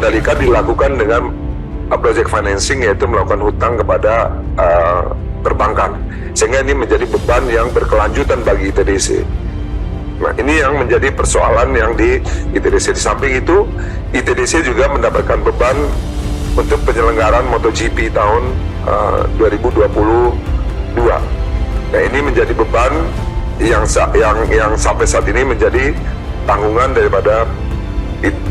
Mandalika dilakukan dengan project financing, yaitu melakukan hutang kepada perbankan, sehingga ini menjadi beban yang berkelanjutan bagi ITDC. Nah, ini yang menjadi persoalan yang di ITDC. Di samping itu, ITDC juga mendapatkan beban untuk penyelenggaraan MotoGP tahun 2022. Nah, ini menjadi beban yang sampai saat ini menjadi tanggungan daripada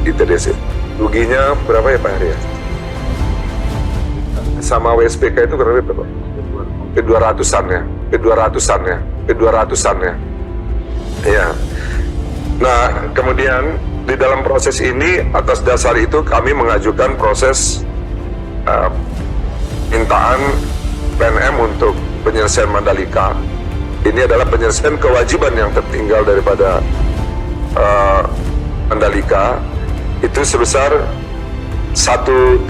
ITDC. Ruginya berapa ya Pak Heri? Sama WSPK itu kurang lebih berapa? P200-an ya. Ya. Nah, kemudian di dalam proses ini, atas dasar itu kami mengajukan proses mintaan PNM untuk penyelesaian Mandalika. Ini adalah penyelesaian kewajiban yang tertinggal daripada Mandalika, itu sebesar 1.050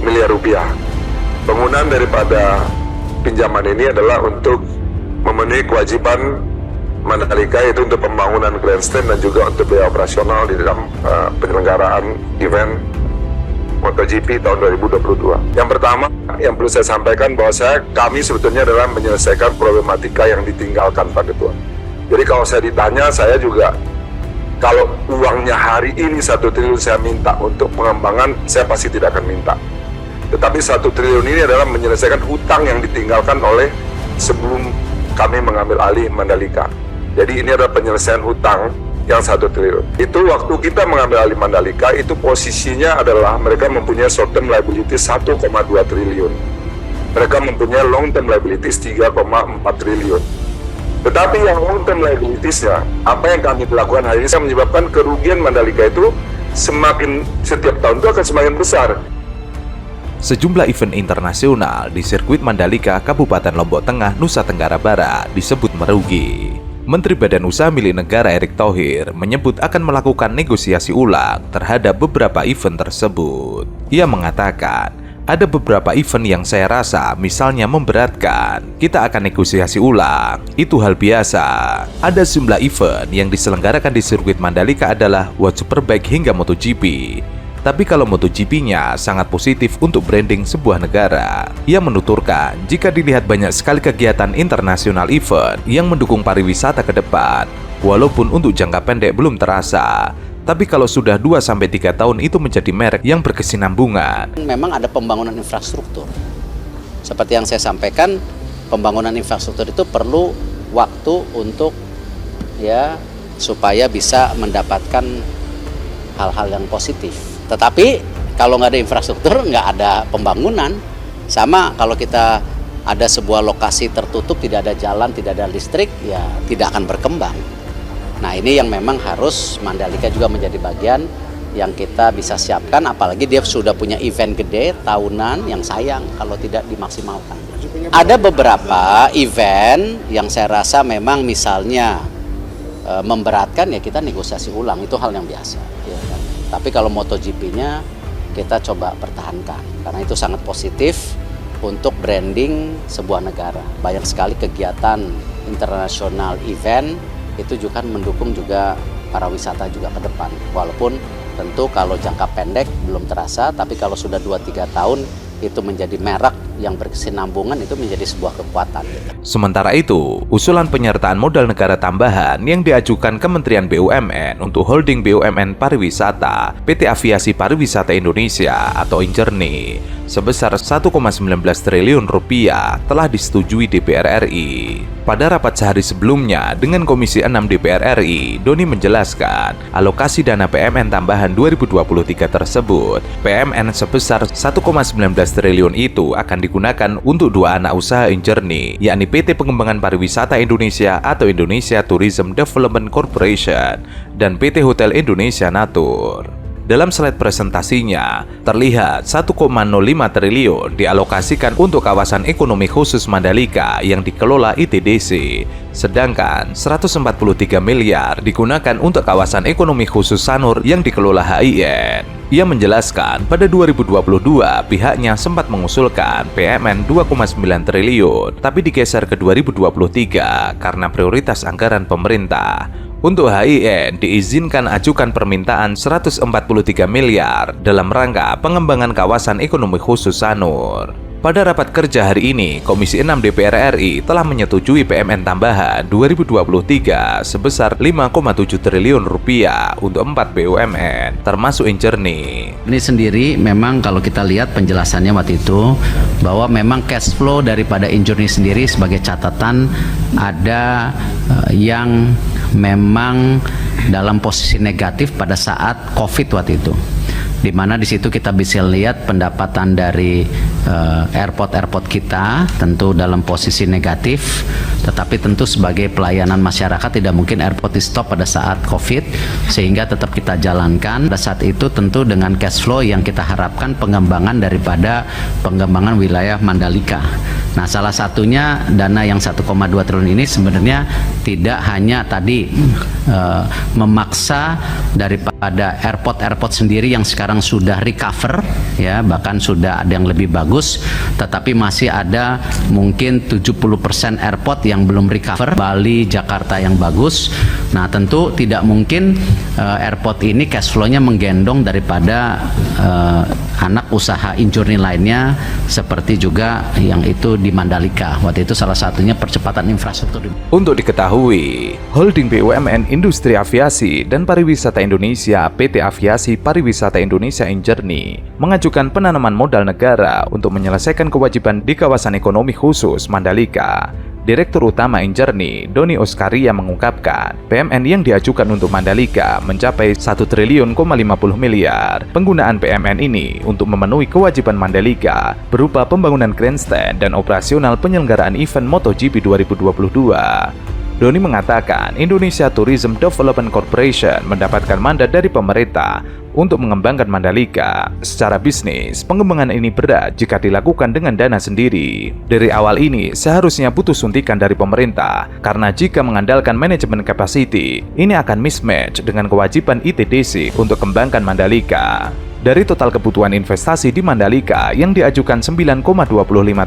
miliar rupiah. Penggunaan daripada pinjaman ini adalah untuk memenuhi kewajiban Mandalika, yaitu untuk pembangunan grandstand dan juga untuk biaya operasional di dalam penyelenggaraan event MotoGP tahun 2022. Yang pertama yang perlu saya sampaikan bahwa kami sebetulnya adalah menyelesaikan problematika yang ditinggalkan Pak Ketua. Jadi kalau saya ditanya, saya juga kalau uangnya hari ini 1 triliun saya minta untuk pengembangan, saya pasti tidak akan minta. Tetapi 1 triliun ini adalah menyelesaikan hutang yang ditinggalkan oleh sebelum kami mengambil alih Mandalika. Jadi ini adalah penyelesaian hutang yang 1 triliun. Itu waktu kita mengambil alih Mandalika, itu posisinya adalah mereka mempunyai short term liabilities 1,2 triliun. Mereka mempunyai long term liabilities 3,4 triliun. Tetapi yang long term liabilities-nya, apa yang kami lakukan hari ini, saya menyebabkan kerugian Mandalika itu setiap tahun itu akan semakin besar. Sejumlah event internasional di sirkuit Mandalika, Kabupaten Lombok Tengah, Nusa Tenggara Barat disebut merugi. Menteri Badan Usaha Milik Negara Erick Thohir menyebut akan melakukan negosiasi ulang terhadap beberapa event tersebut. Ia mengatakan, ada beberapa event yang saya rasa misalnya memberatkan, kita akan negosiasi ulang, itu hal biasa. Ada sejumlah event yang diselenggarakan di sirkuit Mandalika adalah World Superbike hingga MotoGP. Tapi kalau MotoGP-nya sangat positif untuk branding sebuah negara. Ia menuturkan, jika dilihat banyak sekali kegiatan internasional event yang mendukung pariwisata ke depan, walaupun untuk jangka pendek belum terasa, tapi kalau sudah 2-3 tahun itu menjadi merek yang berkesinambungan. Memang ada pembangunan infrastruktur. Seperti yang saya sampaikan, pembangunan infrastruktur itu perlu waktu untuk supaya bisa mendapatkan hal-hal yang positif. Tetapi kalau nggak ada infrastruktur, nggak ada pembangunan. Sama kalau kita ada sebuah lokasi tertutup, tidak ada jalan, tidak ada listrik, ya tidak akan berkembang. Nah, ini yang memang harus Mandalika juga menjadi bagian yang kita bisa siapkan, apalagi dia sudah punya event gede tahunan yang sayang kalau tidak dimaksimalkan. Ada beberapa event yang saya rasa memang misalnya memberatkan, ya kita negosiasi ulang, itu hal yang biasa. Ya kan? Tapi kalau MotoGP-nya kita coba pertahankan, karena itu sangat positif untuk branding sebuah negara. Banyak sekali kegiatan internasional event itu juga mendukung juga para wisata juga ke depan. Walaupun tentu kalau jangka pendek belum terasa, tapi kalau sudah 2-3 tahun itu menjadi merek yang berkesinambungan, itu menjadi sebuah kekuatan. Sementara itu, usulan penyertaan modal negara tambahan yang diajukan Kementerian BUMN untuk holding BUMN Pariwisata PT Aviasi Pariwisata Indonesia atau Injourney sebesar 1,19 triliun rupiah telah disetujui DPR RI. Pada rapat sehari sebelumnya dengan Komisi 6 DPR RI, Doni menjelaskan alokasi dana PMN tambahan 2023 tersebut, PMN sebesar 1,19 triliun itu akan digunakan untuk 2 anak usaha Injourney, yakni PT Pengembangan Pariwisata Indonesia atau Indonesia Tourism Development Corporation dan PT Hotel Indonesia Natur. Dalam slide presentasinya, terlihat 1,05 triliun dialokasikan untuk kawasan ekonomi khusus Mandalika yang dikelola ITDC, sedangkan 143 miliar digunakan untuk kawasan ekonomi khusus Sanur yang dikelola HIN. Ia menjelaskan pada 2022 pihaknya sempat mengusulkan PMN 2,9 triliun, tapi digeser ke 2023 karena prioritas anggaran pemerintah. Untuk HIN diizinkan ajukan permintaan 143 miliar dalam rangka pengembangan kawasan ekonomi khusus Sanur. Pada rapat kerja hari ini, Komisi 6 DPR RI telah menyetujui PMN tambahan 2023 sebesar 5,7 triliun rupiah untuk 4 BUMN, termasuk Injerni. Ini sendiri memang kalau kita lihat penjelasannya waktu itu, bahwa memang cash flow daripada Injerni sendiri sebagai catatan ada yang memang dalam posisi negatif pada saat COVID waktu itu. Di mana di situ kita bisa lihat pendapatan dari airport kita tentu dalam posisi negatif, tetapi tentu sebagai pelayanan masyarakat tidak mungkin airport di stop pada saat COVID, sehingga tetap kita jalankan. Pada saat itu tentu dengan cash flow yang kita harapkan pengembangan daripada pengembangan wilayah Mandalika. Nah, salah satunya dana yang 1,2 triliun ini sebenarnya tidak hanya tadi memaksa daripada airport sendiri yang sekarang sudah recover, ya bahkan sudah ada yang lebih bagus, tetapi masih ada mungkin 70% airport yang belum recover. Bali, Jakarta yang bagus. Nah, tentu tidak mungkin airport ini cash flow-nya menggendong daripada anak usaha Injerni lainnya, seperti juga yang itu di Mandalika. Waktu itu salah satunya percepatan infrastruktur. Untuk diketahui, Holding BUMN Industri Aviasi dan Pariwisata Indonesia PT Aviasi Pariwisata Indonesia Injerni mengajukan penanaman modal negara untuk menyelesaikan kewajiban di kawasan ekonomi khusus Mandalika. Direktur Utama Injerni, Doni Oskaria mengungkapkan, PMN yang diajukan untuk Mandalika mencapai 1 triliun 50 miliar. Penggunaan PMN ini untuk memenuhi kewajiban Mandalika berupa pembangunan grandstand dan operasional penyelenggaraan event MotoGP 2022. Doni mengatakan Indonesia Tourism Development Corporation mendapatkan mandat dari pemerintah untuk mengembangkan Mandalika. Secara bisnis, pengembangan ini berat jika dilakukan dengan dana sendiri. Dari awal ini seharusnya butuh suntikan dari pemerintah, karena jika mengandalkan manajemen capacity, ini akan mismatch dengan kewajiban ITDC untuk kembangkan Mandalika. Dari total kebutuhan investasi di Mandalika yang diajukan 9,25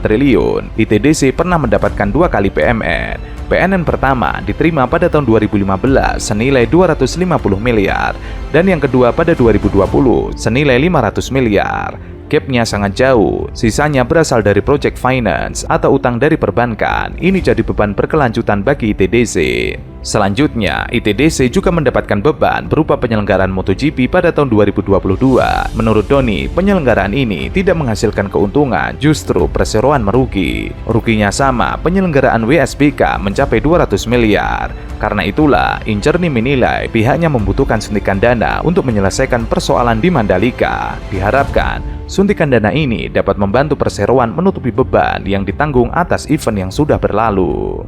triliun, ITDC pernah mendapatkan 2 kali PMN. PMN pertama diterima pada tahun 2015 senilai 250 miliar dan yang kedua pada 2020 senilai 500 miliar. Gapnya sangat jauh, sisanya berasal dari project finance atau utang dari perbankan. Ini jadi beban berkelanjutan bagi ITDC. Selanjutnya, ITDC juga mendapatkan beban berupa penyelenggaraan MotoGP pada tahun 2022. Menurut Doni, penyelenggaraan ini tidak menghasilkan keuntungan, justru perseroan merugi. Ruginya sama, penyelenggaraan WSBK mencapai 200 miliar. Karena itulah, Injerni menilai pihaknya membutuhkan suntikan dana untuk menyelesaikan persoalan di Mandalika. Diharapkan suntikan dana ini dapat membantu perseroan menutupi beban yang ditanggung atas event yang sudah berlalu.